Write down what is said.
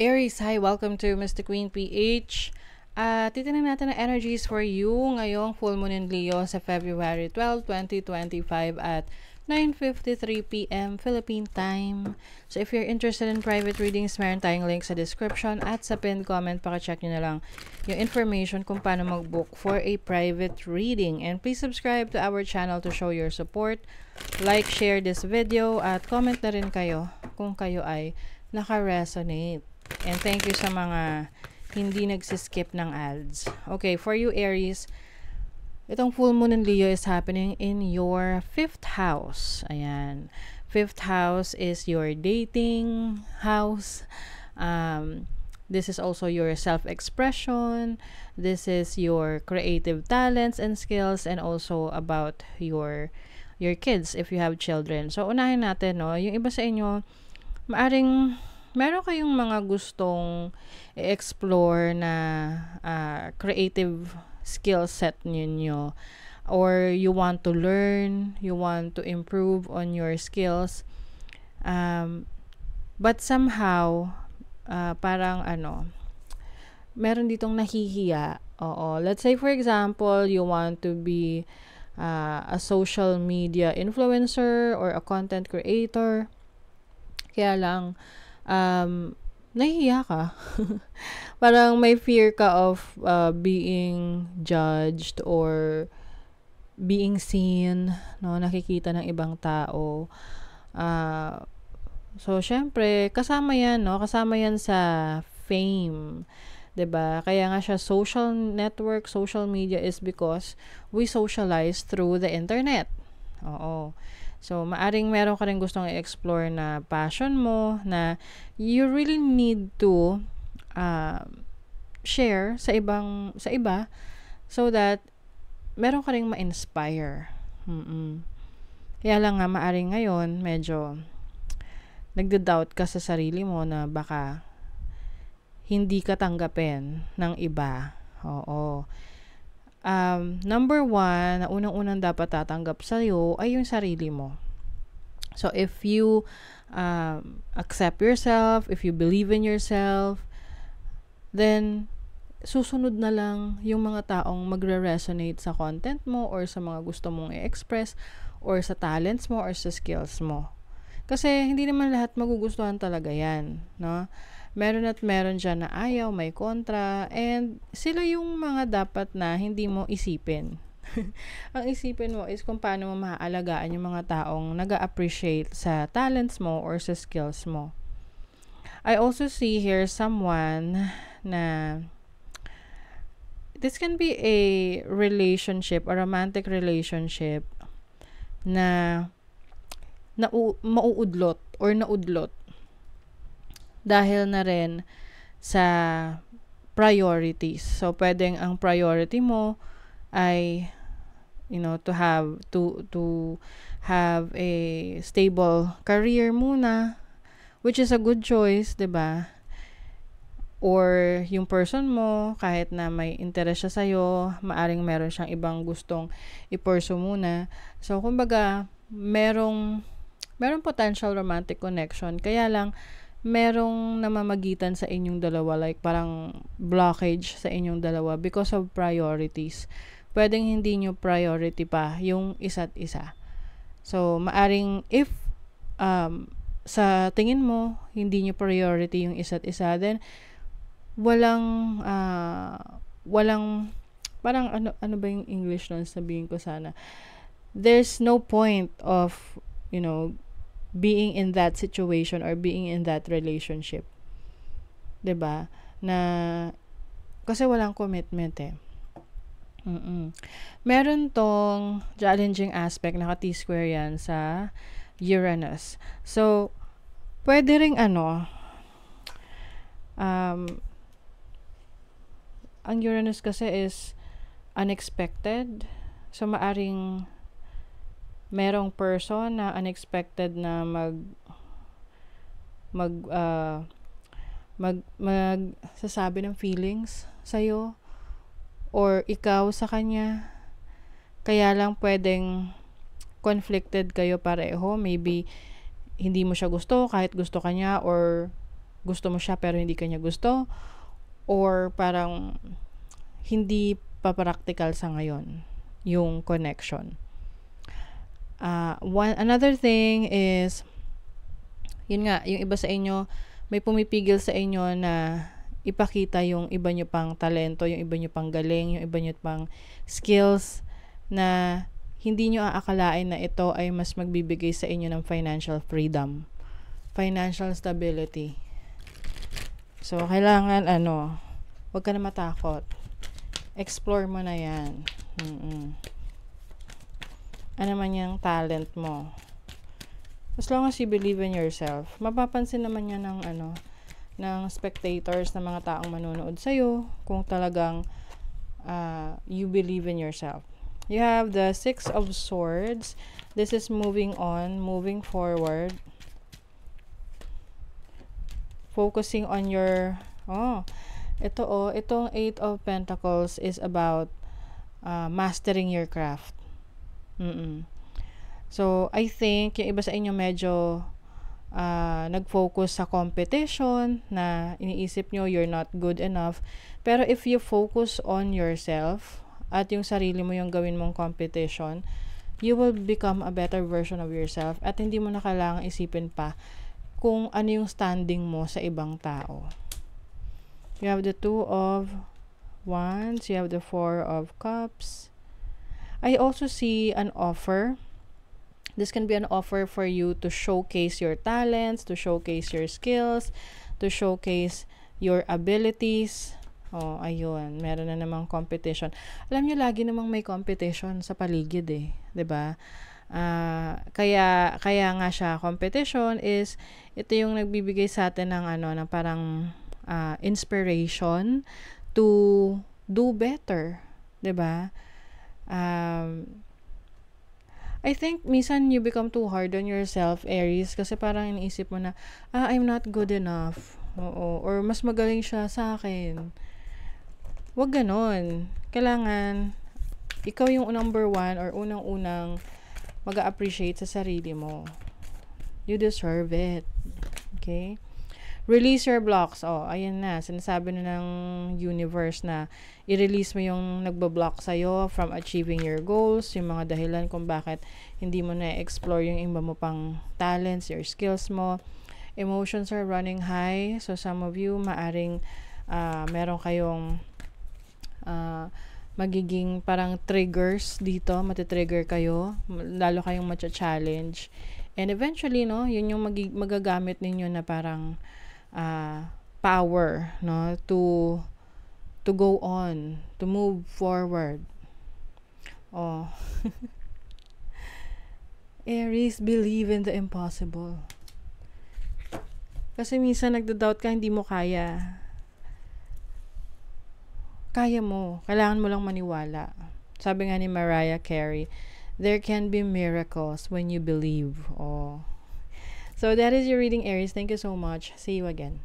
Aries, hi! Welcome to Mr. Queen PH. Titignan natin ang energies for you ngayong full moon in Leo sa February 12, 2025 at 9:53 p.m. Philippine time. So if you're interested in private readings, meron tayong link sa description at sa pinned comment. Paka-check nyo na lang yung information kung paano mag-book for a private reading. And please subscribe to our channel to show your support. Like, share this video at comment na rin kayo kung kayo ay naka-resonate. And thank you sa mga hindi nagsiskip ng ads. Okay, for you Aries, itong full moon in Leo is happening in your 5th house. Ayan. 5th house is your dating house. This is also your self-expression. This is your creative talents and skills, and also about your kids if you have children. So unahin natin, no, yung iba sa inyo maaring meron kayong mga gustong i-explore na creative skill set ninyo, or you want to learn, you want to improve on your skills, but somehow parang meron ditong nahihiya. Oo, let's say for example, you want to be a social media influencer or a content creator, kaya lang nahihiya ka. Parang may fear ka of being judged or being seen, no, nakikita ng ibang tao. So syempre kasama yan, no, kasama yan sa fame, 'di ba? Kaya nga siya social network, social media is because we socialize through the internet. Oo. So, maaring meron ka rin gustong i-explore na passion mo na you really need to share sa iba so that meron ka rin ma-inspire. Kaya lang nga, maaring ngayon medyo nagda-doubt ka sa sarili mo na baka hindi ka tanggapin ng iba. Oo. Number 1, na unang-unang dapat tatanggap sa'yo ay yung sarili mo. So, if you accept yourself, if you believe in yourself, then susunod na lang yung mga taong magre-resonate sa content mo or sa mga gusto mong i-express or sa talents mo or sa skills mo. Kasi hindi naman lahat magugustuhan talaga yan, no? Meron at meron dyan na ayaw, may kontra, and sila yung mga dapat na hindi mo isipin. Ang isipin mo is kung paano mo maaalagaan yung mga taong nag-appreciate sa talents mo or sa skills mo. I also see here someone na this can be a relationship, a romantic relationship na mauudlot or naudlot dahil na rin sa priorities. So, pwedeng ang priority mo ay, to have a stable career muna, which is a good choice, 'di ba? Or yung person mo, kahit na may interest siya sa'yo, maaring meron siyang ibang gustong i-pursue muna. So, kumbaga, merong potential romantic connection. Kaya lang, merong namamagitan sa inyong dalawa, like parang blockage sa inyong dalawa because of priorities. Pwedeng hindi nyo priority pa yung isa't isa. So, maaring if sa tingin mo, hindi nyo priority yung isa't isa, then walang parang ano ba yung English nun, sabihin ko sana, there's no point of being in that situation or being in that relationship. 'Di ba? Na kasi walang commitment eh. Meron tong challenging aspect, naka T-square yan sa Uranus. So, pwede ring ang Uranus kasi is unexpected. So, maaring merong person na unexpected na sasabi ng feelings sa'yo or ikaw sa kanya. Kaya lang pwedeng conflicted kayo pareho. Maybe hindi mo siya gusto kahit gusto ka niya, or gusto mo siya pero hindi kanya gusto, or parang hindi pa practical sa ngayon yung connection. Another thing is, yun nga, yung iba sa inyo, may pumipigil sa inyo na ipakita yung iba nyo pang talento, yung iba nyo pang galing, yung iba nyo pang skills na hindi nyo aakalain na ito ay mas magbibigay sa inyo ng financial freedom, financial stability. So, kailangan, wag ka na matakot. Explore mo na yan. Ano man yung talent mo. As long as you believe in yourself, mapapansin naman yan ng spectators, ng mga taong manonood sa'yo, kung talagang you believe in yourself. You have the Six of Swords. This is moving on, moving forward. Focusing on your, itong Eight of Pentacles is about mastering your craft. So, I think yung iba sa inyo medyo nag-focus sa competition, na iniisip nyo you're not good enough. Pero if you focus on yourself at yung sarili mo yung gawin mong competition, you will become a better version of yourself at hindi mo na kailangang isipin pa kung ano yung standing mo sa ibang tao. You have the Two of Wands, you have the Four of Cups. I also see an offer. This can be an offer for you to showcase your talents, to showcase your skills, to showcase your abilities. Ayun, meron na namang competition. Alam niyo, lagi namang may competition sa paligid eh, 'di ba? Kaya nga siya competition, is ito yung nagbibigay sa atin ng ng parang inspiration to do better, 'di ba? I think minsan you become too hard on yourself, Aries, kasi parang iniisip mo na, I'm not good enough. Or mas magaling siya sa akin. Wag ganon. Kailangan, ikaw yung number one or unang-unang mag-appreciate sa sarili mo. You deserve it. Okay? Release your blocks. Ayan na. Sinasabi na ng universe na i-release mo yung nagbablock sa'yo from achieving your goals, yung mga dahilan kung bakit hindi mo na-explore yung iba mo pang talents, your skills mo. Emotions are running high. So, some of you, maaring meron kayong magiging parang triggers dito. Matitrigger kayo. Lalo kayong matcha-challenge. And eventually, yun yung magagamit ninyo na parang power, to go on, to move forward. Aries, believe in the impossible. Kasi minsan nagda-doubt ka, hindi mo kaya. Kaya mo. Kailangan mo lang maniwala. Sabi nga ni Mariah Carey, there can be miracles when you believe. So that is your reading, Aries. Thank you so much. See you again.